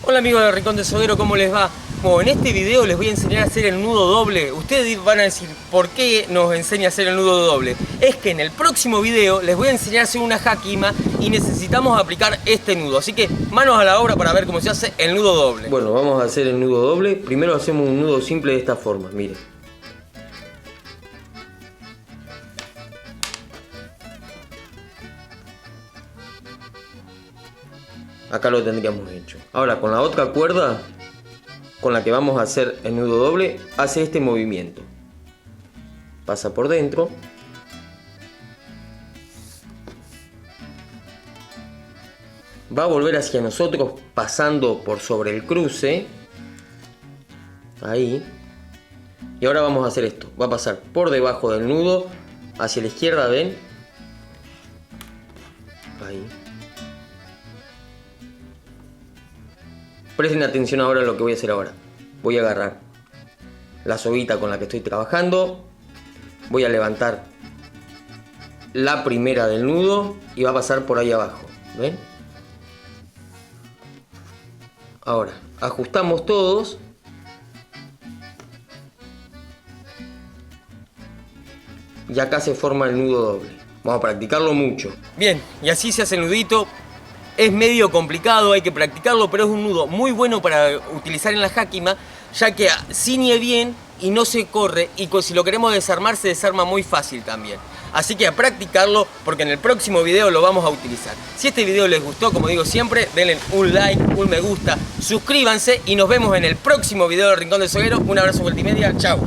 Hola amigos del Rincón del Soguero, ¿cómo les va? Bueno, en este video les voy a enseñar a hacer el nudo doble. Ustedes van a decir, ¿por qué nos enseña a hacer el nudo doble? Es que en el próximo video les voy a enseñar a hacer una hakima y necesitamos aplicar este nudo. Así que manos a la obra para ver cómo se hace el nudo doble. Bueno, vamos a hacer el nudo doble. Primero hacemos un nudo simple de esta forma, miren. Acá lo tendríamos hecho. Ahora con la otra cuerda con la que vamos a hacer el nudo doble, hace este movimiento. Pasa por dentro. Va a volver hacia nosotros pasando por sobre el cruce. Ahí. Y ahora vamos a hacer esto. Va a pasar por debajo del nudo hacia la izquierda, ¿ven? Ahí. Presten atención ahora a lo que voy a hacer ahora. Voy a agarrar la soguita con la que estoy trabajando. Voy a levantar la primera del nudo y va a pasar por ahí abajo. ¿Ven? Ahora, ajustamos todos. Y acá se forma el nudo doble. Vamos a practicarlo mucho. Bien, y así se hace el nudito. Es medio complicado, hay que practicarlo, pero es un nudo muy bueno para utilizar en la hakima, ya que ciñe bien y no se corre, y si lo queremos desarmar, se desarma muy fácil también. Así que a practicarlo, porque en el próximo video lo vamos a utilizar. Si este video les gustó, como digo siempre, denle un like, un me gusta, suscríbanse y nos vemos en el próximo video del Rincón del Soguero. Un abrazo multimedia, chao.